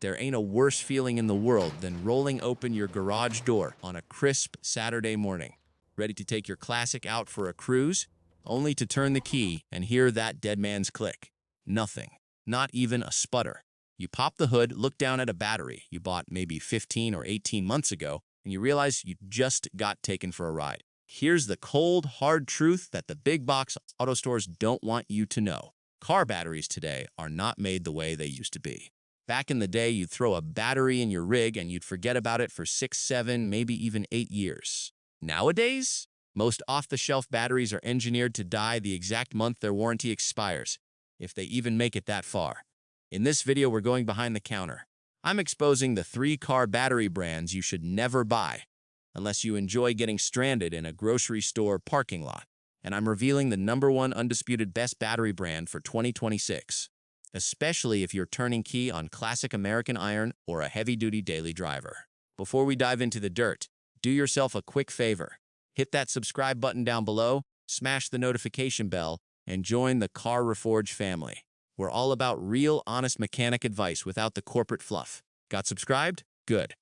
There ain't a worse feeling in the world than rolling open your garage door on a crisp Saturday morning, ready to take your classic out for a cruise, only to turn the key and hear that dead man's click. Nothing. Not even a sputter. You pop the hood, look down at a battery you bought maybe 15 or 18 months ago, and you realize you just got taken for a ride. Here's the cold, hard truth that the big box auto stores don't want you to know. Car batteries today are not made the way they used to be. Back in the day, you'd throw a battery in your rig and you'd forget about it for 6, 7, maybe even 8 years. Nowadays, most off-the-shelf batteries are engineered to die the exact month their warranty expires, if they even make it that far. In this video, we're going behind the counter. I'm exposing the 3 car battery brands you should never buy, unless you enjoy getting stranded in a grocery store parking lot. And I'm revealing the #1 undisputed best battery brand for 2026, especially if you're turning key on classic American iron or a heavy-duty daily driver. Before we dive into the dirt, do yourself a quick favor. Hit that subscribe button down below, smash the notification bell, and join the Car Reforge family. We're all about real, honest mechanic advice without the corporate fluff. Got subscribed? Good.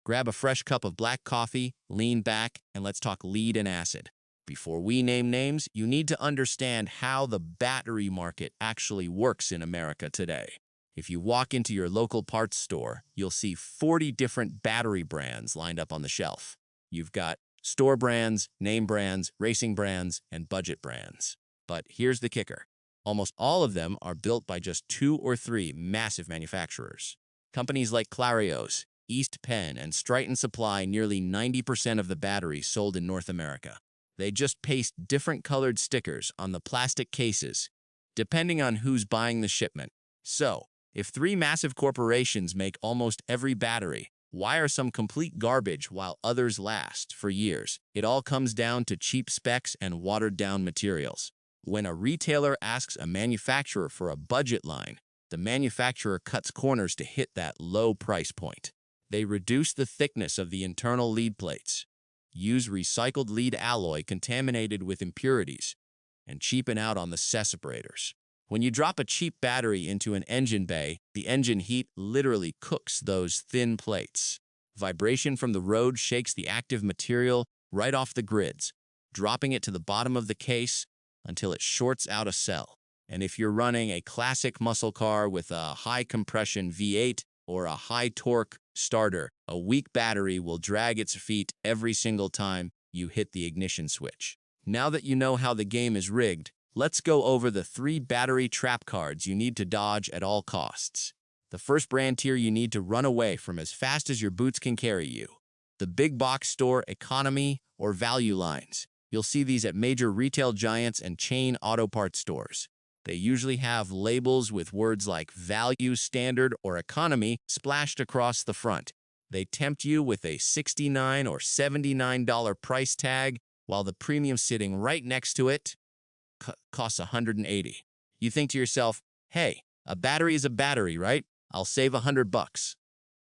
Grab a fresh cup of black coffee, lean back, and let's talk lead and acid. Before we name names, you need to understand how the battery market actually works in America today. If you walk into your local parts store, you'll see 40 different battery brands lined up on the shelf. You've got store brands, name brands, racing brands, and budget brands. But here's the kicker. Almost all of them are built by just 2 or 3 massive manufacturers. Companies like Clarios, East Penn, and Stryton supply nearly 90% of the batteries sold in North America. They just paste different colored stickers on the plastic cases, depending on who's buying the shipment. So, if 3 massive corporations make almost every battery, why are some complete garbage while others last for years? It all comes down to cheap specs and watered-down materials. When a retailer asks a manufacturer for a budget line, the manufacturer cuts corners to hit that low price point. They reduce the thickness of the internal lead plates, use recycled lead alloy contaminated with impurities, and cheapen out on the separators. When you drop a cheap battery into an engine bay, the engine heat literally cooks those thin plates. Vibration from the road shakes the active material right off the grids, dropping it to the bottom of the case until it shorts out a cell. And if you're running a classic muscle car with a high-compression V8 or a high-torque starter, a weak battery will drag its feet every single time you hit the ignition switch. Now that you know how the game is rigged, let's go over the 3 battery trap cards you need to dodge at all costs. The first brand tier you need to run away from as fast as your boots can carry you: the big box store economy or value lines. You'll see these at major retail giants and chain auto parts stores. They usually have labels with words like value, standard, or economy splashed across the front. They tempt you with a $69 or $79 price tag, while the premium sitting right next to it costs $180. You think to yourself, hey, a battery is a battery, right? I'll save $100.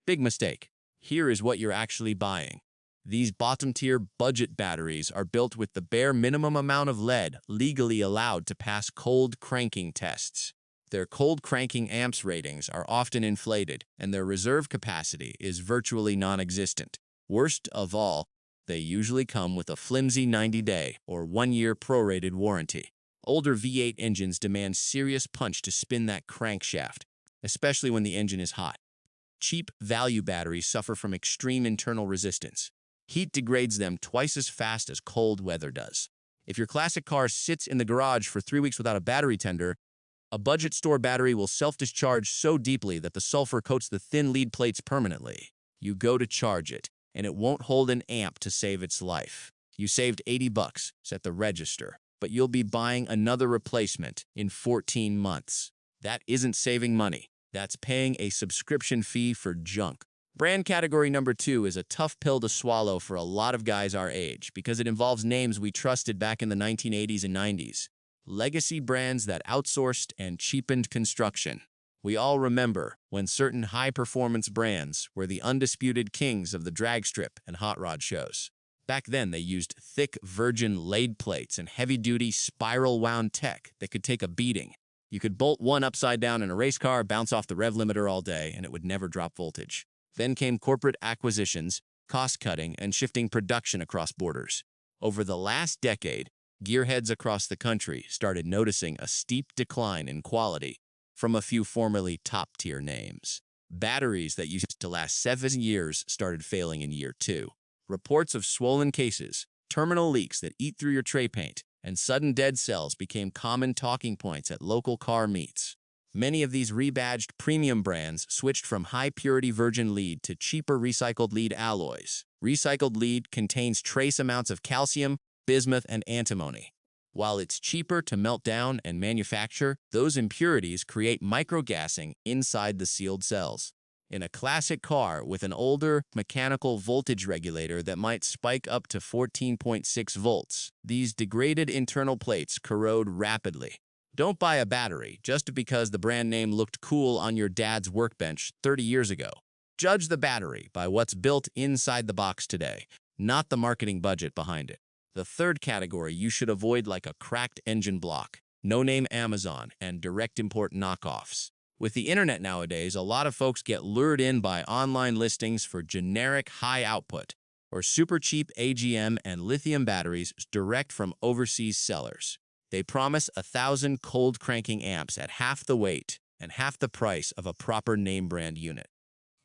Big mistake. Here is what you're actually buying. These bottom-tier budget batteries are built with the bare minimum amount of lead legally allowed to pass cold cranking tests. Their cold cranking amps ratings are often inflated, and their reserve capacity is virtually non-existent. Worst of all, they usually come with a flimsy 90-day or 1-year prorated warranty. Older V8 engines demand serious punch to spin that crankshaft, especially when the engine is hot. Cheap value batteries suffer from extreme internal resistance. Heat degrades them twice as fast as cold weather does. If your classic car sits in the garage for 3 weeks without a battery tender, a budget store battery will self-discharge so deeply that the sulfur coats the thin lead plates permanently. You go to charge it, and it won't hold an amp to save its life. You saved $80 at the register, but you'll be buying another replacement in 14 months. That isn't saving money. That's paying a subscription fee for junk. Brand category number 2 is a tough pill to swallow for a lot of guys our age because it involves names we trusted back in the 1980s and 90s. Legacy brands that outsourced and cheapened construction. We all remember when certain high-performance brands were the undisputed kings of the drag strip and hot rod shows. Back then, they used thick virgin laid plates and heavy-duty spiral-wound tech that could take a beating. You could bolt one upside down in a race car, bounce off the rev limiter all day, and it would never drop voltage. Then came corporate acquisitions, cost-cutting, and shifting production across borders. Over the last decade, gearheads across the country started noticing a steep decline in quality from a few formerly top-tier names. Batteries that used to last 7 years started failing in year 2. Reports of swollen cases, terminal leaks that eat through your tray paint, and sudden dead cells became common talking points at local car meets. Many of these rebadged premium brands switched from high-purity virgin lead to cheaper recycled lead alloys. Recycled lead contains trace amounts of calcium, bismuth, and antimony. While it's cheaper to melt down and manufacture, those impurities create microgassing inside the sealed cells. In a classic car with an older mechanical voltage regulator that might spike up to 14.6 volts, these degraded internal plates corrode rapidly. Don't buy a battery just because the brand name looked cool on your dad's workbench 30 years ago. Judge the battery by what's built inside the box today, not the marketing budget behind it. The third category you should avoid like a cracked engine block, no-name Amazon, and direct import knockoffs. With the internet nowadays, a lot of folks get lured in by online listings for generic high output or super cheap AGM and lithium batteries direct from overseas sellers. They promise 1,000 cold cranking amps at half the weight and half the price of a proper name brand unit.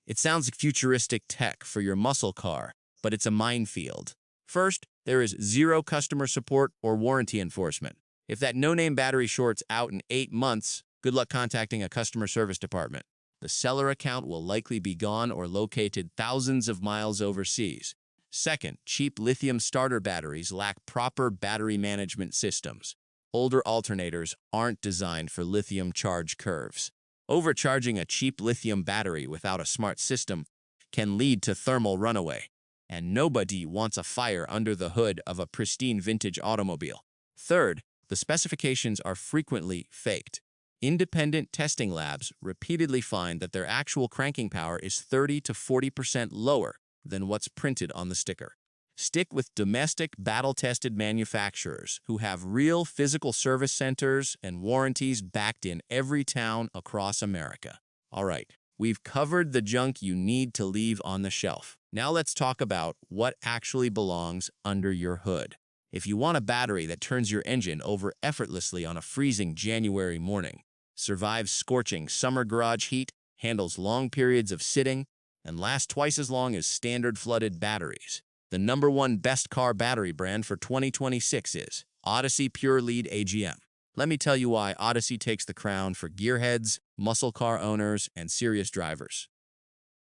It sounds like futuristic tech for your muscle car, but it's a minefield. First, there is zero customer support or warranty enforcement. If that no-name battery shorts out in 8 months, good luck contacting a customer service department. The seller account will likely be gone or located thousands of miles overseas. Second, cheap lithium starter batteries lack proper battery management systems. Older alternators aren't designed for lithium charge curves. Overcharging a cheap lithium battery without a smart system can lead to thermal runaway, and nobody wants a fire under the hood of a pristine vintage automobile. Third, the specifications are frequently faked. Independent testing labs repeatedly find that their actual cranking power is 30 to 40% lower than what's printed on the sticker. Stick with domestic, battle-tested manufacturers who have real physical service centers and warranties backed in every town across America. All right, we've covered the junk you need to leave on the shelf. Now let's talk about what actually belongs under your hood. If you want a battery that turns your engine over effortlessly on a freezing January morning, survives scorching summer garage heat, handles long periods of sitting, and lasts twice as long as standard flooded batteries, the #1 best car battery brand for 2026 is Odyssey Pure Lead AGM. Let me tell you why Odyssey takes the crown for gearheads, muscle car owners, and serious drivers.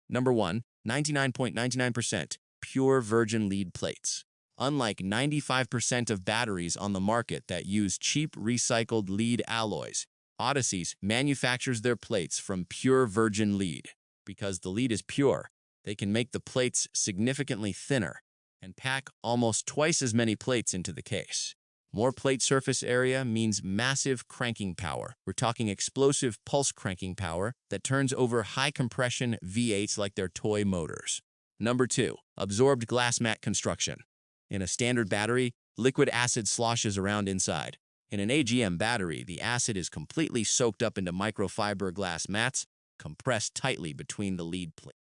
Number 1, 99.99% pure virgin lead plates. Unlike 95% of batteries on the market that use cheap recycled lead alloys, Odyssey's manufactures their plates from pure virgin lead. Because the lead is pure, they can make the plates significantly thinner and pack almost twice as many plates into the case. More plate surface area means massive cranking power. We're talking explosive pulse cranking power that turns over high-compression V8s like they're toy motors. Number 2, absorbed glass mat construction. In a standard battery, liquid acid sloshes around inside. In an AGM battery, the acid is completely soaked up into microfiber glass mats, compressed tightly between the lead plates.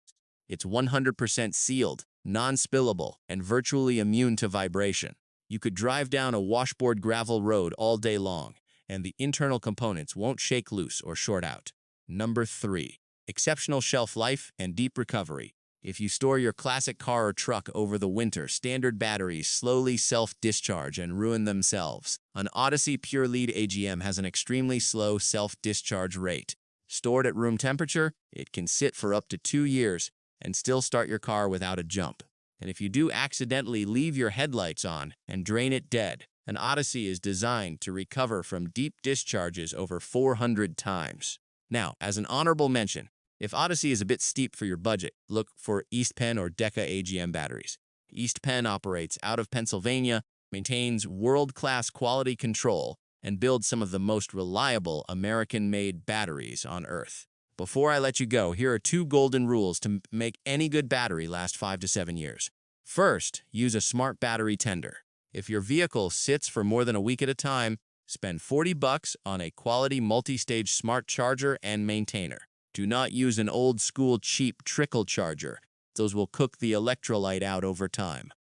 It's 100% sealed, non-spillable, and virtually immune to vibration. You could drive down a washboard gravel road all day long, and the internal components won't shake loose or short out. Number 3, exceptional shelf life and deep recovery. If you store your classic car or truck over the winter, standard batteries slowly self-discharge and ruin themselves. An Odyssey Pure Lead AGM has an extremely slow self-discharge rate. Stored at room temperature, it can sit for up to 2 years and still start your car without a jump. And if you do accidentally leave your headlights on and drain it dead, an Odyssey is designed to recover from deep discharges over 400 times. Now, as an honorable mention, if Odyssey is a bit steep for your budget, look for East Penn or Deca AGM batteries. East Penn operates out of Pennsylvania, maintains world-class quality control, and builds some of the most reliable American-made batteries on Earth. Before I let you go, here are 2 golden rules to make any good battery last 5 to 7 years. First, use a smart battery tender. If your vehicle sits for more than a week at a time, Spend 40 bucks on a quality multi-stage smart charger and maintainer. Do not use an old-school cheap trickle charger. Those will cook the electrolyte out over time.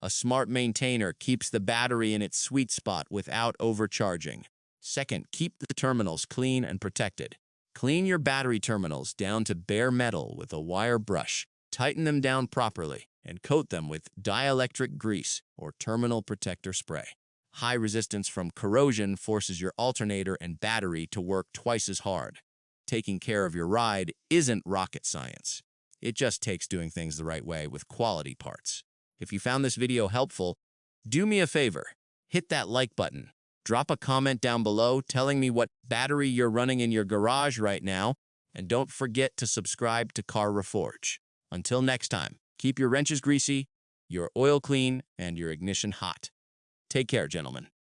A smart maintainer keeps the battery in its sweet spot without overcharging. Second, keep the terminals clean and protected. Clean your battery terminals down to bare metal with a wire brush. Tighten them down properly and coat them with dielectric grease or terminal protector spray. High resistance from corrosion forces your alternator and battery to work twice as hard. Taking care of your ride isn't rocket science. It just takes doing things the right way with quality parts. If you found this video helpful, do me a favor. Hit that like button. Drop a comment down below telling me what battery you're running in your garage right now, and don't forget to subscribe to Car Reforge. Until next time, keep your wrenches greasy, your oil clean, and your ignition hot. Take care, gentlemen.